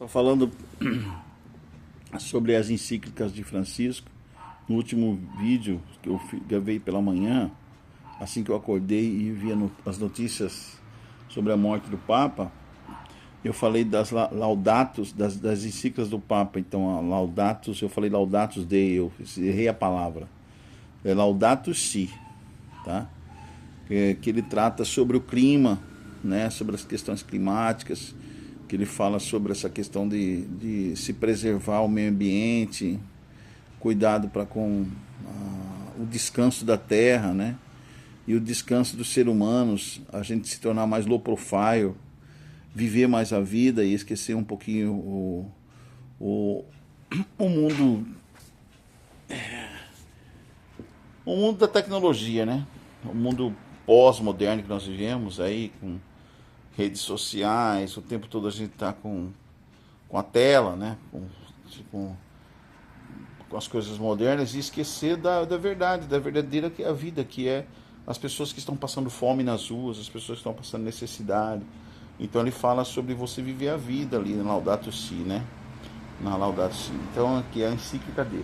Só falando sobre as encíclicas de Francisco, no último vídeo que eu gravei pela manhã, assim que eu acordei e via as notícias sobre a morte do Papa, eu falei das laudatos, das encíclicas do Papa. Então, a laudatos, eu falei laudatos dei, eu errei a palavra. É laudato si, tá? Que ele trata sobre o clima, né, sobre as questões climáticas, que ele fala sobre essa questão de se preservar o meio ambiente, cuidado para com o descanso da terra, né, e o descanso dos seres humanos, a gente se tornar mais low profile, viver mais a vida e esquecer um pouquinho o mundo da tecnologia, né, o mundo pós-moderno que nós vivemos aí, com redes sociais, o tempo todo a gente está com a tela, né? Com as coisas modernas e esquecer da verdade, da verdadeira que é a vida, que é as pessoas que estão passando fome nas ruas, as pessoas que estão passando necessidade. Então ele fala sobre você viver a vida ali na Laudato Si, né? Na Laudato Si. Então aqui é a encíclica dele.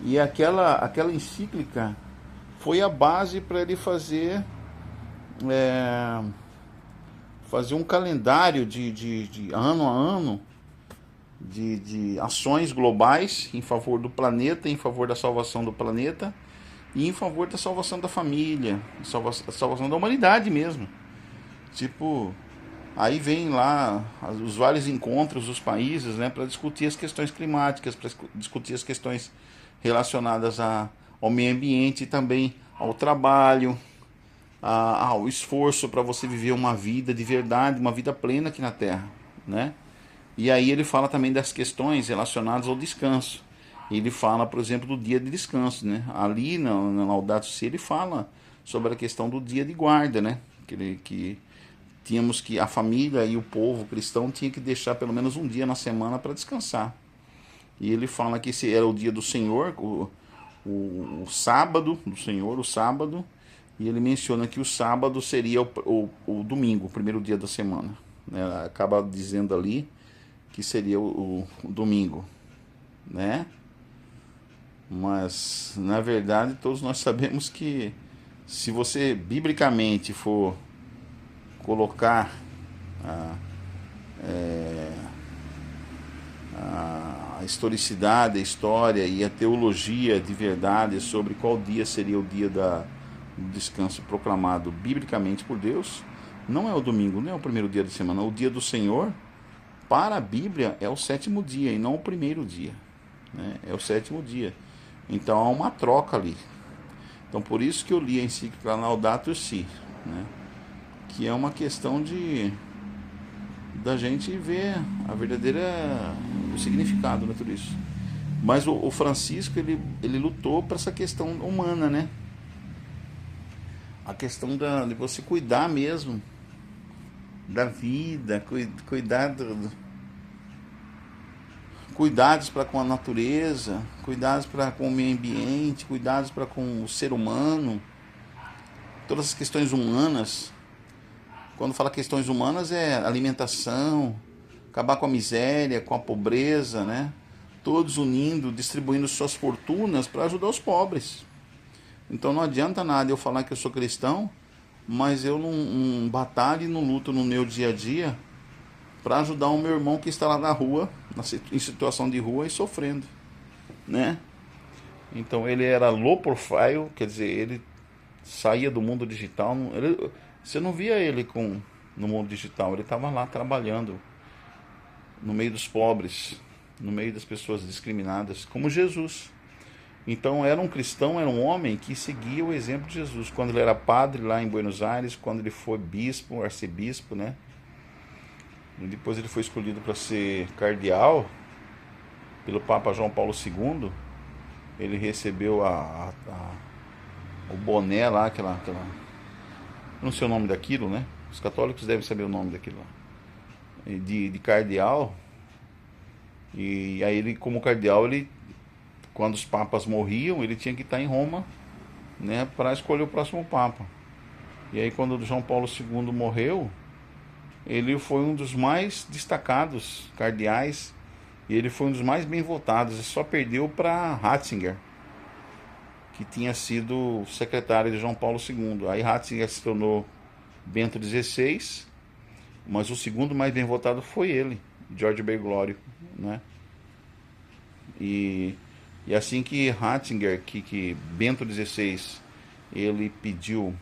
E aquela encíclica foi a base para ele fazer um calendário de ano a ano de ações globais em favor do planeta, em favor da salvação do planeta e em favor da salvação da família, salvação da humanidade mesmo. Tipo, aí vem lá os vários encontros dos países, né, para discutir as questões climáticas, para discutir as questões relacionadas ao meio ambiente e também ao trabalho, ao esforço para você viver uma vida de verdade, uma vida plena aqui na Terra, né? E aí ele fala também das questões relacionadas ao descanso. Ele fala, por exemplo, do dia de descanso, né? Ali na Laudato Si ele fala sobre a questão do dia de guarda, né? Que tínhamos que a família e o povo cristão tinha que deixar pelo menos um dia na semana para descansar. E ele fala que esse era o dia do Senhor, o sábado do Senhor, o sábado. E ele menciona que o sábado seria o domingo, o primeiro dia da semana, né? Acaba dizendo ali que seria o domingo, né? Mas, na verdade, todos nós sabemos que se você biblicamente for colocar a historicidade, a história e a teologia de verdade sobre qual dia seria o dia do descanso proclamado biblicamente por Deus, não é o domingo, não é o primeiro dia da semana. O dia do Senhor, para a Bíblia, é o sétimo dia e não o primeiro dia, né? É o sétimo dia. Então há uma troca ali. Então por isso que eu li a encíclica Laudato Si, né? Que é uma questão da gente ver a verdadeira o significado de tudo isso. Mas o Francisco ele lutou para essa questão humana, né? A questão de você cuidar mesmo da vida, cuidados para com a natureza, cuidados para com o meio ambiente, cuidados para com o ser humano, todas as questões humanas. Quando fala questões humanas é alimentação, acabar com a miséria, com a pobreza, né? Todos unindo, distribuindo suas fortunas para ajudar os pobres. Então não adianta nada eu falar que eu sou cristão, mas eu não batalho e não luto no meu dia a dia para ajudar o meu irmão que está lá na rua, em situação de rua e sofrendo, né? Então ele era low profile, quer dizer, ele saía do mundo digital, você não via ele no mundo digital, ele estava lá trabalhando no meio dos pobres, no meio das pessoas discriminadas, como Jesus. Então era um cristão, era um homem que seguia o exemplo de Jesus. Quando ele era padre lá em Buenos Aires, quando ele foi bispo, arcebispo, né? E depois ele foi escolhido para ser cardeal pelo Papa João Paulo II. Ele recebeu o boné lá, não sei o nome daquilo, né? Os católicos devem saber o nome daquilo lá. De cardeal. E aí ele, como cardeal, quando os papas morriam, ele tinha que estar em Roma, né, para escolher o próximo papa. E aí quando João Paulo II morreu, ele foi um dos mais destacados cardeais e ele foi um dos mais bem votados. Ele só perdeu para Ratzinger, que tinha sido secretário de João Paulo II. Aí Ratzinger se tornou Bento XVI, mas o segundo mais bem votado foi ele, George Bergoglio, né? E assim que Ratzinger, que Bento XVI, ele pediu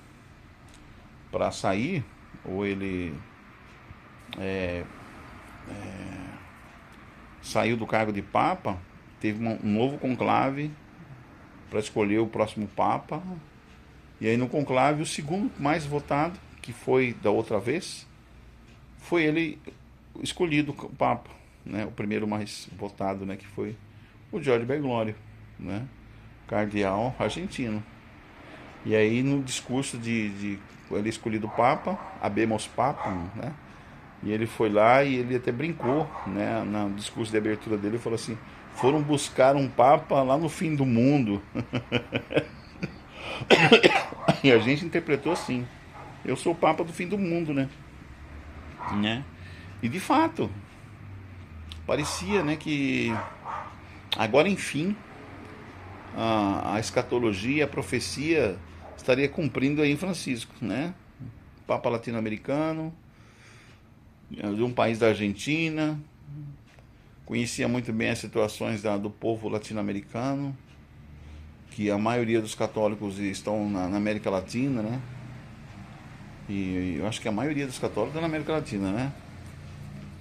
para sair, ou ele saiu do cargo de Papa, teve um novo conclave para escolher o próximo Papa. E aí no conclave, o segundo mais votado, que foi da outra vez, foi ele escolhido o Papa, né? O primeiro mais votado, né? Que foi o George Bergoglio, né? Cardeal argentino. E aí no discurso de ele escolhido Papa, Habemus Papam, né? E ele foi lá e ele até brincou, né? No discurso de abertura dele, ele falou assim: foram buscar um Papa lá no fim do mundo. E a gente interpretou assim: eu sou o Papa do fim do mundo, né? E de fato, parecia, né, que agora enfim a escatologia, a profecia estaria cumprindo aí em Francisco, né? Papa latino-americano, de um país da Argentina, conhecia muito bem as situações do povo latino-americano, que a maioria dos católicos estão na América Latina, né? E eu acho que a maioria dos católicos está na América Latina, né?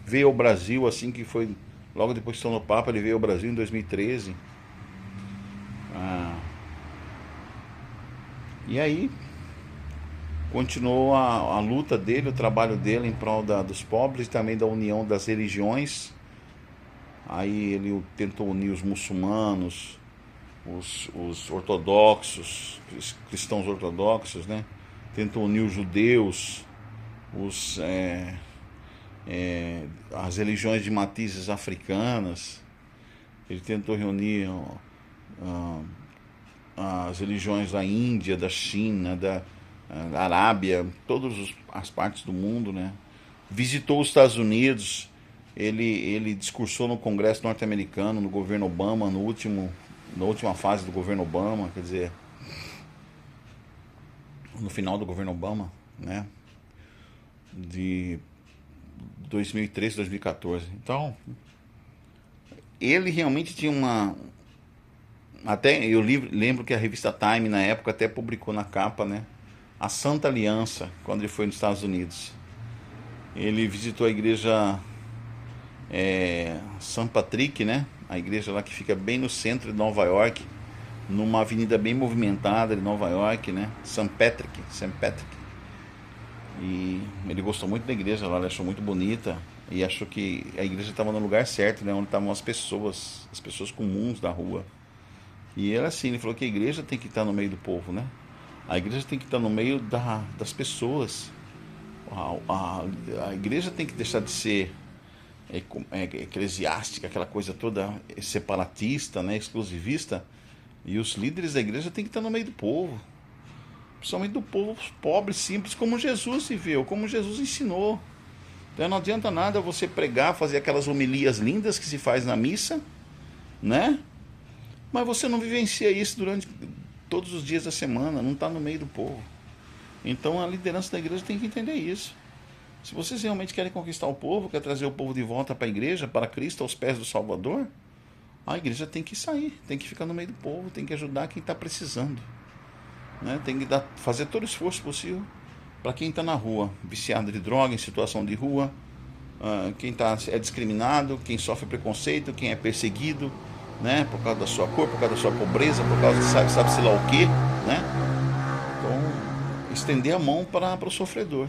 Veio ao Brasil, assim que foi, logo depois que tornou Papa, ele veio ao Brasil em 2013. E aí continuou a luta dele, o trabalho dele em prol dos pobres e também da união das religiões. Aí ele tentou unir os muçulmanos, os ortodoxos, os cristãos ortodoxos, né? Tentou unir os judeus, as religiões de matizes africanas. Ele tentou reunir as religiões da Índia, da China, da Arábia, todas as partes do mundo, né? Visitou os Estados Unidos. Ele discursou no Congresso norte-americano, no governo Obama, na última fase do governo Obama, quer dizer, no final do governo Obama, né? De 2013, 2014. Então, ele realmente tinha até eu lembro que a revista Time na época até publicou na capa, né, a Santa Aliança, quando ele foi nos Estados Unidos. Ele visitou a igreja St. Patrick, né, a igreja lá que fica bem no centro de Nova York, numa avenida bem movimentada de Nova York, né, St. Patrick. E ele gostou muito da igreja lá, ele achou muito bonita e achou que a igreja estava no lugar certo, né, onde estavam as pessoas comuns da rua. E ele assim, ele falou que a igreja tem que estar no meio do povo, né? A igreja tem que estar no meio das pessoas. A igreja tem que deixar de ser eclesiástica, aquela coisa toda separatista, né, exclusivista. E os líderes da igreja tem que estar no meio do povo, principalmente do povo pobre, simples, como Jesus viveu, como Jesus ensinou. Então não adianta nada você pregar, fazer aquelas homilias lindas que se faz na missa, né? Mas você não vivencia isso durante todos os dias da semana, não está no meio do povo. Então a liderança da igreja tem que entender isso. Se vocês realmente querem conquistar o povo, quer trazer o povo de volta para a igreja, para Cristo, aos pés do Salvador, a igreja tem que sair, tem que ficar no meio do povo, tem que ajudar quem está precisando, né? Tem que fazer todo o esforço possível para quem está na rua, viciado de droga, em situação de rua, quem é discriminado, quem sofre preconceito, quem é perseguido, né, por causa da sua cor, por causa da sua pobreza, por causa de sabe-se lá o que, né? Então, estender a mão para o sofredor.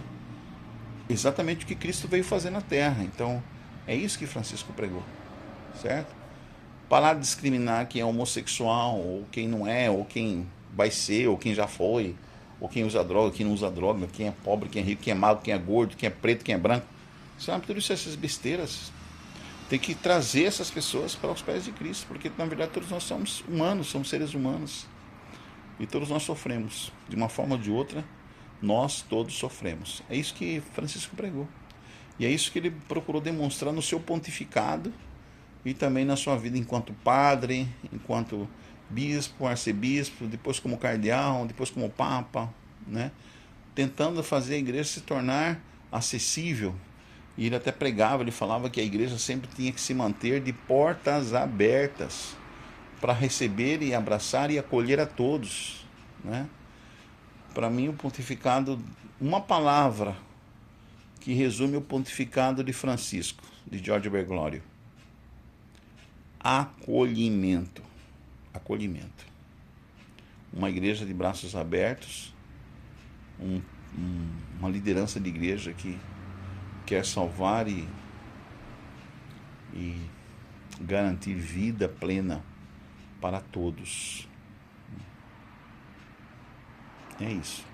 Exatamente o que Cristo veio fazer na terra. Então, é isso que Francisco pregou, certo? Parar de discriminar quem é homossexual, ou quem não é, ou quem vai ser, ou quem já foi, ou quem usa droga, quem não usa droga, quem é pobre, quem é rico, quem é magro, quem é gordo, quem é preto, quem é branco. Sabe, tudo isso, essas besteiras. Tem que trazer essas pessoas para os pés de Cristo, porque na verdade todos nós somos humanos, somos seres humanos. E todos nós sofremos. De uma forma ou de outra, nós todos sofremos. É isso que Francisco pregou. E é isso que ele procurou demonstrar no seu pontificado e também na sua vida enquanto padre, enquanto bispo, arcebispo, depois como cardeal, depois como papa, né? Tentando fazer a igreja se tornar acessível. E ele até pregava, ele falava que a igreja sempre tinha que se manter de portas abertas para receber e abraçar e acolher a todos, né? Para mim, o pontificado, uma palavra que resume o pontificado de Francisco, de Jorge Bergoglio: acolhimento. Acolhimento. Uma igreja de braços abertos, uma liderança de igreja que quer salvar e garantir vida plena para todos. É isso.